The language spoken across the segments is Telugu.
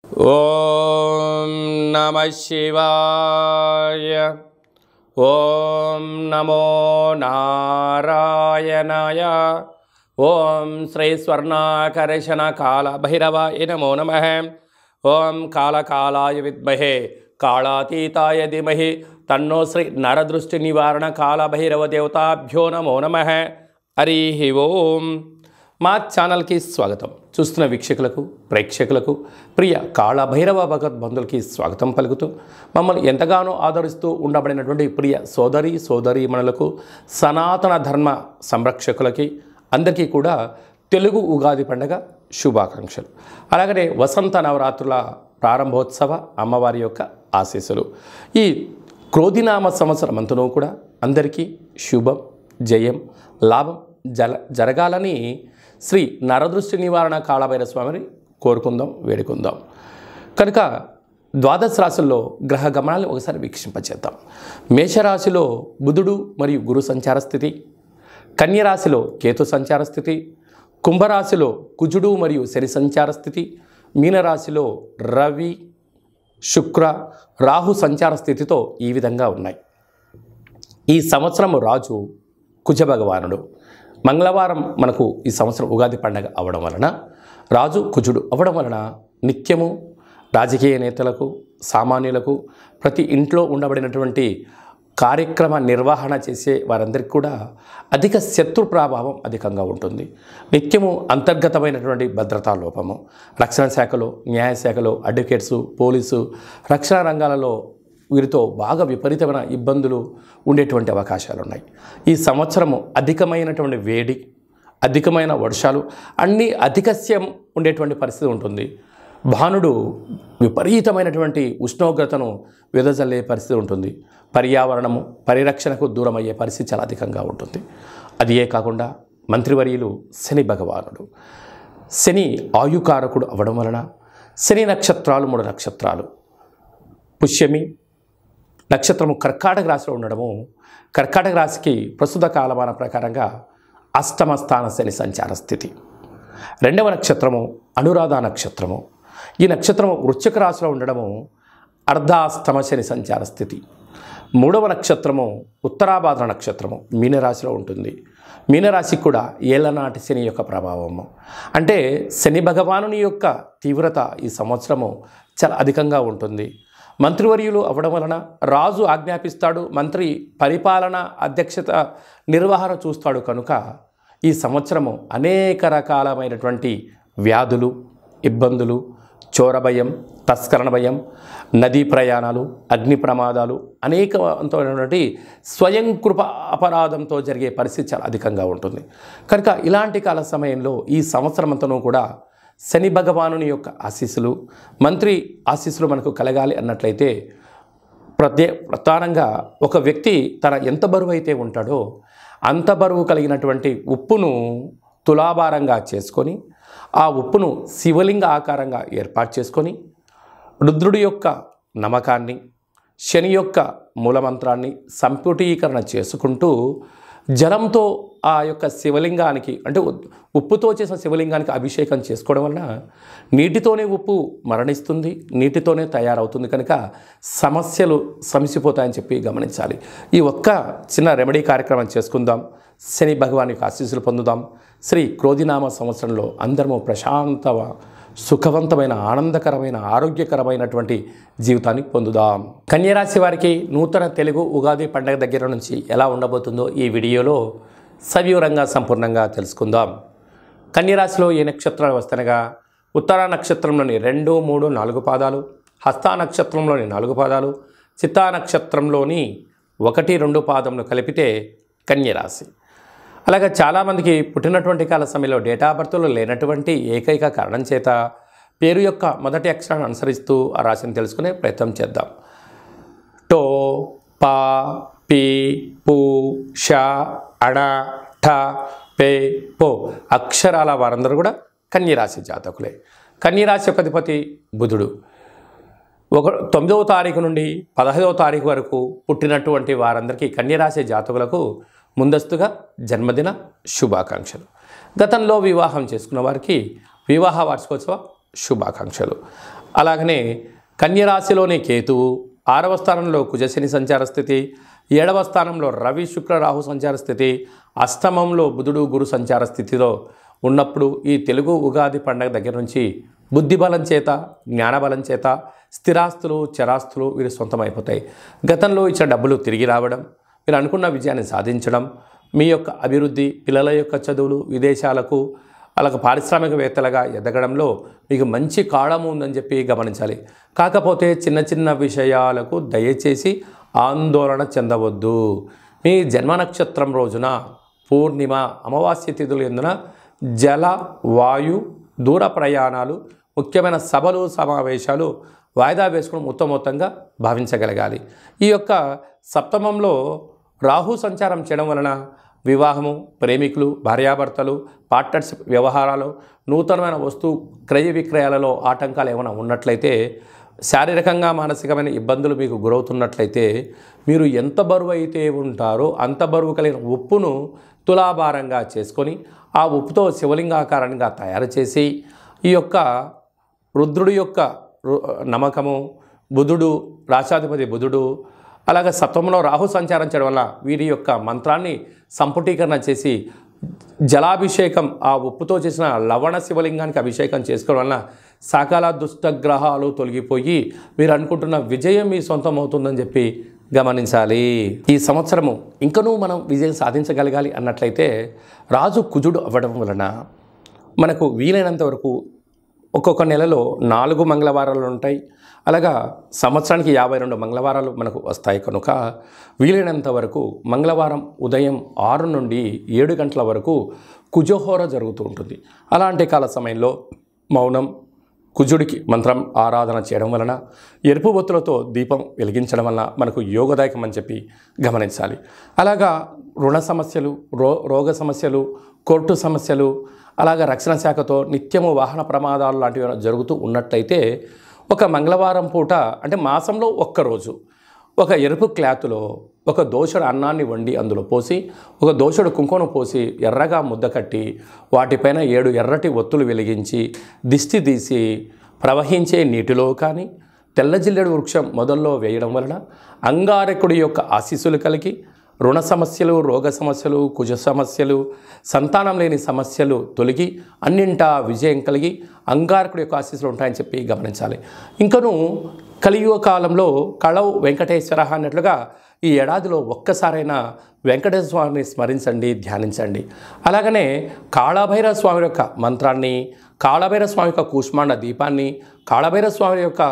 ఓం నమః శివాయ. ఓం నమో నారాయణాయ. ఓం శ్రీ స్వర్ణాకర్షణ కాల భైరవాయ నమో నమః. ఓం కాళకాలాయ విద్మహే కాళాతీతాయ ధీమహి తన్నో శ్రీ నరదృష్టి నివారణ కాళభైరవ దేవతాభ్యో నమో నమః. హరి ఓం. మా ఛానల్కి స్వాగతం. చూస్తున్న వీక్షకులకు, ప్రేక్షకులకు, ప్రియ కాళభైరవ భగవద్బంధులకి స్వాగతం పలుకుతూ మమ్మల్ని ఎంతగానో ఆదరిస్తూ ఉండబడినటువంటి ప్రియ సోదరీమణులకు, సనాతన ధర్మ సంరక్షకులకి అందరికీ కూడా తెలుగు ఉగాది పండుగ శుభాకాంక్షలు. అలాగనే వసంత నవరాత్రుల ప్రారంభోత్సవ అమ్మవారి యొక్క ఆశీస్సులు. ఈ క్రోధినామ సంవత్సరం అంతనూ కూడా అందరికీ శుభం, జయం, లాభం జరగాలని శ్రీ నరదృష్టి నివారణ కాళభైరవ స్వామిని కోరుకుందాం, వేడుకుందాం. కనుక ద్వాదశ రాశుల్లో గ్రహ గమనాలను ఒకసారి వీక్షింపచేద్దాం. మేషరాశిలో బుధుడు మరియు గురు సంచార స్థితి, కన్యరాశిలో కేతు సంచార స్థితి, కుంభరాశిలో కుజుడు మరియు శని సంచార స్థితి, మీనరాశిలో రవి, శుక్ర, రాహు సంచార స్థితితో ఈ విధంగా ఉన్నాయి. ఈ సంవత్సరం రాజు కుజ భగవానుడు. మంగళవారం మనకు ఈ సంవత్సరం ఉగాది పండుగ అవ్వడం వలన, రాజు కుజుడు అవ్వడం వలన నిత్యము రాజకీయ నేతలకు, సామాన్యులకు, ప్రతి ఇంట్లో ఉండబడినటువంటి కార్యక్రమ నిర్వహణ చేసే వారందరికీ కూడా అధిక శత్రు ప్రభావం అధికంగా ఉంటుంది. నిత్యము అంతర్గతమైనటువంటి భద్రతా లోపము, రక్షణ శాఖలో, న్యాయశాఖలో, అడ్వకేట్సు, పోలీసు, రక్షణ రంగాలలో వీరితో బాగా విపరీతమైన ఇబ్బందులు ఉండేటువంటి అవకాశాలు ఉన్నాయి. ఈ సంవత్సరము అధికమైనటువంటి వేడి, అధికమైన వర్షాలు, అన్నీ అధికస్యం ఉండేటువంటి పరిస్థితి ఉంటుంది. భానుడు విపరీతమైనటువంటి ఉష్ణోగ్రతను వెదజల్లే పరిస్థితి ఉంటుంది. పర్యావరణము పరిరక్షణకు దూరం అయ్యే పరిస్థితి చాలా అధికంగా ఉంటుంది. అది ఏ కాకుండా మంత్రివర్యులు శని భగవానుడు. శని ఆయుకారకుడు అవ్వడం వలన శని నక్షత్రాలు 3 నక్షత్రాలు, పుష్యమి నక్షత్రము కర్కాటక రాశిలో ఉండడము, కర్కాటక రాశికి ప్రస్తుత కాలమాన ప్రకారంగా అష్టమ స్థాన శని సంచార స్థితి. 2వ నక్షత్రము అనురాధ నక్షత్రము. ఈ నక్షత్రము వృశ్చిక రాశిలో ఉండడము అర్ధాష్టమ శని సంచార స్థితి. 3వ నక్షత్రము ఉత్తరాభాద్ర నక్షత్రము మీనరాశిలో ఉంటుంది. మీనరాశికి కూడా ఏళ్ళనాటి శని యొక్క ప్రభావము. అంటే శని భగవానుని యొక్క తీవ్రత ఈ సంవత్సరము చాలా అధికంగా ఉంటుంది. మంత్రివర్యులు అవ్వడం వలన రాజు ఆజ్ఞాపిస్తాడు, మంత్రి పరిపాలన అధ్యక్షత నిర్వహణ చూస్తాడు. కనుక ఈ సంవత్సరము అనేక రకాలమైనటువంటి వ్యాధులు, ఇబ్బందులు, చోర భయం, తస్కరణ భయం, నదీ ప్రయాణాలు, అగ్ని ప్రమాదాలు, అనేకమైనటువంటి స్వయం కృప అపరాధంతో జరిగే పరిస్థితి చాలా అధికంగా ఉంటుంది. కనుక ఇలాంటి కాల సమయంలో ఈ సంవత్సరం అంతనూ కూడా శని భగవానుని యొక్క ఆశీస్సులు, మంత్రి ఆశీస్సులు మనకు కలగాలి అన్నట్లయితే ప్రధానంగా ఒక వ్యక్తి తన ఎంత బరువు అయితే ఉంటాడో అంత బరువు కలిగినటువంటి ఉప్పును తులాభారంగా చేసుకొని, ఆ ఉప్పును శివలింగ ఆకారంగా ఏర్పాటు చేసుకొని, రుద్రుడి యొక్క నమ్మకాన్ని, శని యొక్క మూలమంత్రాన్ని సంపుటీకరణ చేసుకుంటూ జలంతో ఆ యొక్క శివలింగానికి, అంటే ఉప్పుతో చేసిన శివలింగానికి అభిషేకం చేసుకోవడం వలన నీటితోనే ఉప్పు మరణిస్తుంది, నీటితోనే తయారవుతుంది. కనుక సమస్యలు సమసిపోతాయని చెప్పి గమనించాలి. ఈ ఒక్క చిన్న రెమెడీ కార్యక్రమం చేసుకుందాం. శని భగవాన్ యొక్క ఆశీస్సులు పొందుదాం. శ్రీ క్రోధినామ సంవత్సరంలో అందరము ప్రశాంత, సుఖవంతమైన, ఆనందకరమైన, ఆరోగ్యకరమైనటువంటి జీవితాన్ని పొందుదాం. కన్యరాశి వారికి నూతన తెలుగు ఉగాది పండుగ దగ్గర నుంచి ఎలా ఉండబోతుందో ఈ వీడియోలో సవివరంగా సంపూర్ణంగా తెలుసుకుందాం. కన్యరాశిలో ఏ నక్షత్రాలు వస్తనగా ఉత్తర నక్షత్రంలోని 2, 3, 4 పాదాలు, హస్తా నక్షత్రంలోని 4 పాదాలు, చిత్తా నక్షత్రంలోని 1, 2 పాదములు కలిపితే కన్యరాశి. అలాగే చాలామందికి పుట్టినటువంటి కాల సమయంలో డేటా ఆఫ్ బర్త్లో లేనటువంటి ఏకైక కారణం చేత పేరు యొక్క మొదటి అక్షరాన్ని అనుసరిస్తూ ఆ రాశిని తెలుసుకునే ప్రయత్నం చేద్దాం. టో, పా, పి, పు, ష, అణ, ఠ, పే, పో అక్షరాల వారందరూ కూడా కన్యరాశి జాతకులే. కన్యరాశి యొక్క అధిపతి బుధుడు. 9వ తారీఖు నుండి 15వ తారీఖు వరకు పుట్టినటువంటి వారందరికీ కన్యరాశి జాతకులకు ముందస్తుగా జన్మదిన శుభాకాంక్షలు. గతంలో వివాహం చేసుకున్న వారికి వివాహ వార్షికోత్సవ శుభాకాంక్షలు. అలాగనే కన్యరాశిలోని కేతువు, 6వ స్థానంలో కుజశని సంచార స్థితి, 7వ స్థానంలో రవి శుక్ర రాహు సంచార స్థితి, అష్టమంలో బుధుడు గురు సంచార స్థితిలో ఉన్నప్పుడు ఈ తెలుగు ఉగాది పండగ దగ్గర నుంచి బుద్ధిబలం చేత, జ్ఞానబలం చేత స్థిరాస్తులు, చరాస్తులు వీరి సొంతమైపోతాయి. గతంలో ఇచ్చిన డబ్బులు తిరిగి రావడం, మీరు అనుకున్న విజయాన్ని సాధించడం, మీ యొక్క అభివృద్ధి, పిల్లల యొక్క చదువులు, విదేశాలకు అలాగే పారిశ్రామికవేత్తలుగా ఎదగడంలో మీకు మంచి కాలం ఉందని చెప్పి గమనించాలి. కాకపోతే చిన్న చిన్న విషయాలకు దయచేసి ఆందోళన చెందవద్దు. మీ జన్మ నక్షత్రం రోజున పూర్ణిమ, అమావాస్య తిథులు ఎందున జల, వాయు, దూర ప్రయాణాలు, ముఖ్యమైన సభలు, సమావేశాలు వాయిదా వేసుకుని మొత్తంగా భావించగలగాలి. ఈ యొక్క సప్తమంలో రాహు సంచారం చేయడం వలన వివాహము, ప్రేమికులు, భార్యాభర్తలు, పార్ట్నర్షిప్ వ్యవహారాలు, నూతనమైన వస్తు క్రయ విక్రయాలలో ఆటంకాలు ఏమైనా ఉన్నట్లయితే, శారీరకంగా మానసికమైన ఇబ్బందులు మీకు గురవుతున్నట్లయితే, మీరు ఎంత బరువు అయితే ఉంటారో అంత బరువు కలిగిన ఉప్పును తులాభారంగా చేసుకొని ఆ ఉప్పుతో శివలింగాకారంగా తయారు చేసి ఈ యొక్క రుద్రుడి యొక్క నమ్మకము, బుధుడు, రాశాధిపతి బుధుడు, అలాగే సప్తమంలో రాహు సంచారం చేయడం వల్ల వీరి యొక్క మంత్రాన్ని సంపుటీకరణ చేసి జలాభిషేకం, ఆ ఉప్పుతో చేసిన లవణ శివలింగానికి అభిషేకం చేసుకోవడం వల్ల సకల దుష్టగ్రహాలు తొలగిపోయి మీరు అనుకుంటున్న విజయం మీ సొంతం అవుతుందని చెప్పి గమనించాలి. ఈ సంవత్సరము ఇంకనూ మనం విజయం సాధించగలగాలి అన్నట్లయితే రాజు కుజుడు అవ్వడం వలన మనకు వీలైనంత వరకు ఒక్కొక్క నెలలో 4 మంగళవారాలు ఉంటాయి. అలాగా సంవత్సరానికి 52 మంగళవారాలు మనకు వస్తాయి. కనుక వీలైనంత వరకు మంగళవారం ఉదయం 6 నుండి 7 గంటల వరకు కుజహోర జరుగుతూ ఉంటుంది. అలాంటి కాల సమయంలో మౌనం, కుజుడికి మంత్రం ఆరాధన చేయడం వలన, ఎరుపు బొత్తులతో దీపం వెలిగించడం వలన మనకు యోగదాయకం అని చెప్పి గమనించాలి. అలాగా రుణ సమస్యలు, రోగ సమస్యలు, కోర్టు సమస్యలు, అలాగా రక్షణ శాఖతో నిత్యము వాహన ప్రమాదాలు లాంటివి జరుగుతూ ఉన్నట్టయితే ఒక మంగళవారం పూట, అంటే మాసంలో ఒక్కరోజు, ఒక ఎరుపు క్లాతులో ఒక దోషుడు అన్నాన్ని వండి అందులో పోసి, ఒక దోషుడు కుంకుమ పోసి ఎర్రగా ముద్ద కట్టి వాటిపైన 7 ఎర్రటి ఒత్తులు వెలిగించి దిష్టి తీసి ప్రవహించే నీటిలో కానీ తెల్ల జిల్లెడు వృక్షం మొదల్లో వేయడం వలన అంగారకుడి యొక్క ఆశీస్సులు కలిగి రుణ సమస్యలు, రోగ సమస్యలు, కుజ సమస్యలు, సంతానం లేని సమస్యలు తొలగి అన్నింటా విజయం కలిగి అంగారకుడి యొక్క ఆశీస్సులు ఉంటాయని చెప్పి గమనించాలి. ఇంకనూ కలియుగ కాలంలో కళవు వెంకటేశ్వర అన్నట్లుగా ఈ ఏడాదిలో ఒక్కసారైనా వెంకటేశ్వర స్వామిని స్మరించండి, ధ్యానించండి. అలాగనే కాళభైరవ స్వామి యొక్క మంత్రాన్ని, కాళభైరవ స్వామి యొక్క కూష్మాండ దీపాన్ని, కాళభైరవ స్వామి యొక్క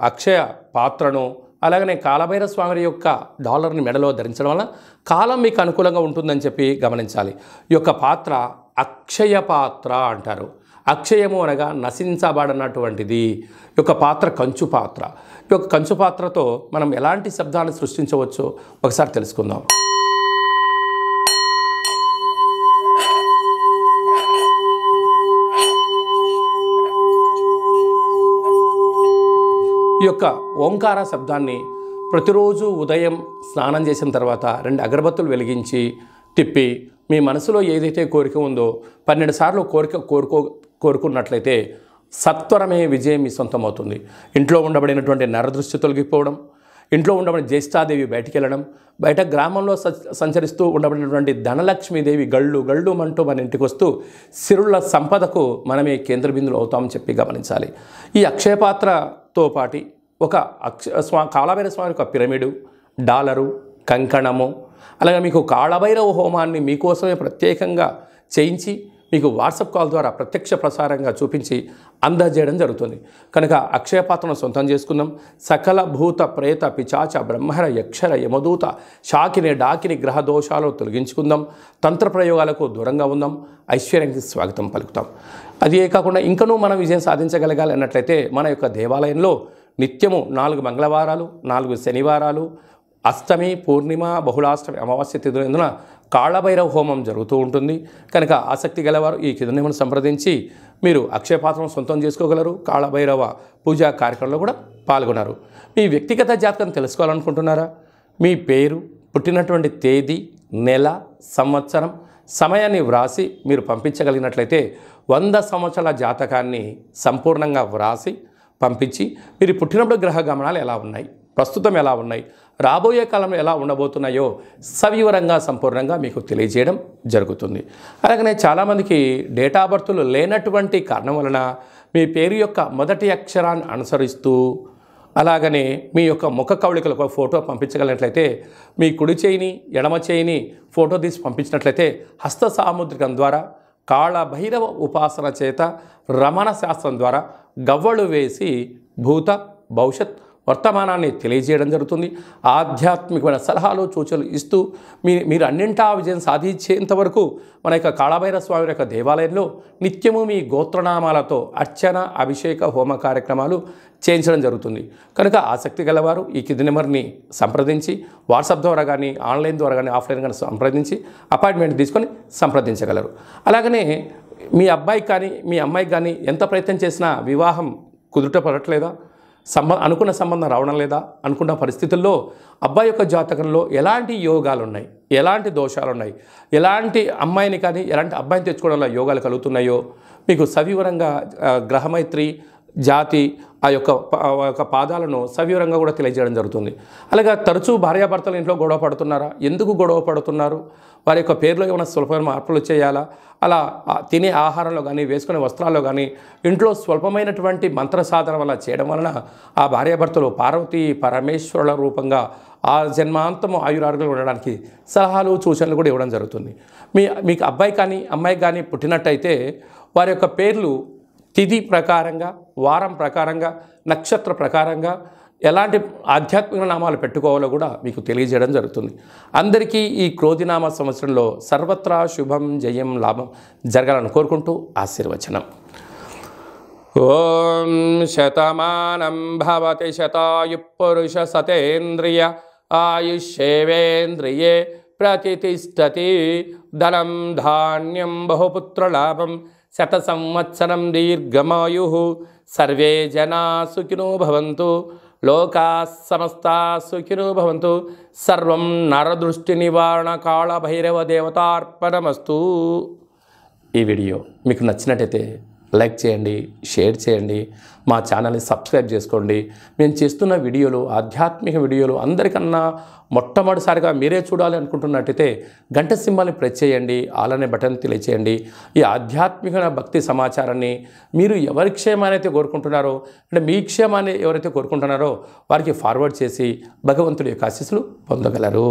అక్షయ పాత్రను, అలాగనే కాళభైరవ స్వామి యొక్క డాలర్ని మెడలో ధరించడం వల్ల కాలం మీకు అనుకూలంగా ఉంటుందని చెప్పి గమనించాలి. ఈ యొక్క పాత్ర అక్షయ పాత్ర అంటారు. అక్షయము అనగా నశించబడినటువంటిది. ఈ యొక్క పాత్ర కంచు పాత్ర. ఈ యొక్క కంచు పాత్రతో మనం ఎలాంటి శబ్దాన్ని సృష్టించవచ్చో ఒకసారి తెలుసుకుందాం. ఈ యొక్క ఓంకార శబ్దాన్ని ప్రతిరోజు ఉదయం స్నానం చేసిన తర్వాత 2 అగరబత్తులు వెలిగించి తిప్పి మీ మనసులో ఏదైతే కోరిక ఉందో 12 సార్లు కోరుకున్నట్లయితే సత్వరమే విజయం మీ సొంతమవుతుంది. ఇంట్లో ఉండబడినటువంటి నరదృష్టి తొలగిపోవడం, ఇంట్లో ఉండబడిన జ్యేష్ఠాదేవి బయటికి వెళ్ళడం, బయట గ్రామంలో సంచరిస్తూ ఉండబడినటువంటి ధనలక్ష్మీదేవి గళ్ళు మంటూ మన ఇంటికి వస్తూ సిరుల సంపదకు మనమే కేంద్ర బిందువులు అవుతామని చెప్పి గమనించాలి. ఈ అక్షయపాత్రతో పాటి ఒక కాళభైరవ స్వామి యొక్క పిరమిడు, డాలరు, కంకణము, అలాగే మీకు కాళభైరవ హోమాన్ని మీకోసమే ప్రత్యేకంగా చేయించి మీకు వాట్సాప్ కాల్ ద్వారా ప్రత్యక్ష ప్రసారంగా చూపించి అందజేయడం జరుగుతుంది. కనుక అక్షయపాత్రను సొంతం చేసుకుందాం. సకల భూత ప్రేత పిచాచ బ్రహ్మర యక్షర యమదూత శాకిని డాకిని గ్రహ దోషాలు తొలగించుకుందాం. తంత్ర ప్రయోగాలకు దూరంగా ఉందాం. ఐశ్వర్యానికి స్వాగతం పలుకుతాం. అదే కాకుండా ఇంకనూ మనం విజయం సాధించగలగాలి అన్నట్లయితే మన యొక్క దేవాలయంలో నిత్యము 4 మంగళవారాలు, 4 శనివారాలు, అష్టమి, పూర్ణిమ, బహుళాష్టమి, అమావాస్య తిథులందున కాళభైరవ హోమం జరుగుతూ ఉంటుంది. కనుక ఆసక్తి గలవారు ఈ కిందనేమను సంప్రదించి మీరు అక్షయపాత్రను సొంతం చేసుకోగలరు. కాళభైరవ పూజా కార్యక్రమంలో కూడా పాల్గొన్నారు. మీ వ్యక్తిగత జాతకం తెలుసుకోవాలనుకుంటున్నారా? మీ పేరు, పుట్టినటువంటి తేదీ, నెల, సంవత్సరం, సమయాన్ని వ్రాసి మీరు పంపించగలిగినట్లయితే 100 సంవత్సరాల జాతకాన్ని సంపూర్ణంగా వ్రాసి పంపించి మీరు పుట్టినప్పుడు గ్రహ గమనాలు ఎలా ఉన్నాయి, ప్రస్తుతం ఎలా ఉన్నాయి, రాబోయే కాలంలో ఎలా ఉండబోతున్నాయో సవివరంగా సంపూర్ణంగా మీకు తెలియజేయడం జరుగుతుంది. అలాగనే చాలామందికి డేటా బర్త్లు లేనటువంటి కారణం వలన మీ పేరు యొక్క మొదటి అక్షరాన్ని అనుసరిస్తూ అలాగనే మీ యొక్క ముఖ కవళికలకు ఒక ఫోటో పంపించగలిగినట్లయితే మీ కుడి చేయిని ఎడమ చేయిని ఫోటో తీసి పంపించినట్లయితే హస్త సాముద్రికం ద్వారా కాళభైరవ ఉపాసన చేత రమణ శాస్త్రం ద్వారా గవ్వలు వేసి భూత భవిష్యత్ వర్తమానాన్ని తెలియజేయడం జరుగుతుంది. ఆధ్యాత్మికమైన సలహాలు సూచనలు ఇస్తూ మీరు అన్నింటా విజయం సాధించేంత వరకు మన యొక్క కాళభైరవ స్వామి యొక్క దేవాలయంలో నిత్యము మీ గోత్రనామాలతో అర్చన అభిషేక హోమ కార్యక్రమాలు చేయించడం జరుగుతుంది. కనుక ఆసక్తి గలవారు ఈ కింది నెంబర్ని సంప్రదించి వాట్సాప్ ద్వారా కానీ ఆన్లైన్ ద్వారా కానీ ఆఫ్లైన్ కానీ సంప్రదించి అపాయింట్మెంట్ తీసుకొని సంప్రదించగలరు. అలాగనే మీ అబ్బాయికి కానీ మీ అమ్మాయికి కానీ ఎంత ప్రయత్నం చేసినా వివాహం కుదుట పడట్లేదా, అనుకున్న సంబంధం రావడం లేదా అనుకున్న పరిస్థితుల్లో అబ్బాయి యొక్క జాతకంలో ఎలాంటి యోగాలు ఉన్నాయి, ఎలాంటి దోషాలు ఉన్నాయి, ఎలాంటి అమ్మాయిని కానీ ఎలాంటి అబ్బాయిని తెచ్చుకోవడంలో యోగాలు కలుగుతున్నాయో మీకు సవివరంగా గ్రహమైత్రి జాతి ఆ యొక్క పాదాలను సవివరంగా కూడా తెలియజేయడం జరుగుతుంది. అలాగే తరచూ భార్యాభర్తలు ఇంట్లో గొడవ పడుతున్నారా, ఎందుకు గొడవ పడుతున్నారు, వారి యొక్క పేర్లో ఏమైనా స్వల్పమైన మార్పులు చేయాలా, అలా తినే ఆహారంలో కానీ వేసుకునే వస్త్రాల్లో కానీ ఇంట్లో స్వల్పమైనటువంటి మంత్ర సాధన వల్ల చేయడం వలన ఆ భార్యాభర్తలు పార్వతీ పరమేశ్వరుల రూపంగా ఆ జన్మాంతము ఆయురారోగ్యాలు ఉండడానికి సలహాలు సూచనలు కూడా ఇవ్వడం జరుగుతుంది. మీకు అబ్బాయి కానీ అమ్మాయి కానీ పుట్టినట్టయితే వారి యొక్క పేర్లు తిథి ప్రకారంగా, వారం ప్రకారంగా, నక్షత్ర ప్రకారంగా ఎలాంటి ఆధ్యాత్మిక నామాలు పెట్టుకోవాలో కూడా మీకు తెలియజేయడం జరుగుతుంది. అందరికీ ఈ క్రోధినామ సంవత్సరంలో సర్వత్రా శుభం జయం లాభం జరగాలని కోరుకుంటూ ఆశీర్వచనం. ఓం శతమానం భవతి శతాయు పురుష సతేంద్రియ ఆయుష్యేవేంద్రియే ప్రతిష్టతి ధనం ధాన్యం బహుపుత్రలాభం శత సంవత్సరం దీర్ఘమాయు సర్వే జనా సుఖినో భవంతు లోకా సమస్తా సుఖినో భవంతు సర్వం నరదృష్టి నివారణ కాళభైరవ దేవతార్పణమస్తు. ఈ వీడియో మీకు నచ్చినట్టయితే లైక్ చేయండి, షేర్ చేయండి, మా ఛానల్ని సబ్స్క్రైబ్ చేసుకోండి. మేము చేస్తున్న వీడియోలు ఆధ్యాత్మిక వీడియోలు అందరికన్నా మొట్టమొదటిసారిగా మీరే చూడాలి అనుకుంటున్నట్టయితే గంట సింబల్ని ప్రెస్ చేయండి, ఆల్ అనే బటన్ తెలియచేయండి. ఈ ఆధ్యాత్మిక భక్తి సమాచారాన్ని మీరు ఎవరి క్షేమాన్ని అయితే కోరుకుంటున్నారో అంటే మీ క్షేమాన్ని ఎవరైతే కోరుకుంటున్నారో వారికి ఫార్వర్డ్ చేసి భగవంతుడి యొక్క ఆశీస్సులు పొందగలరు.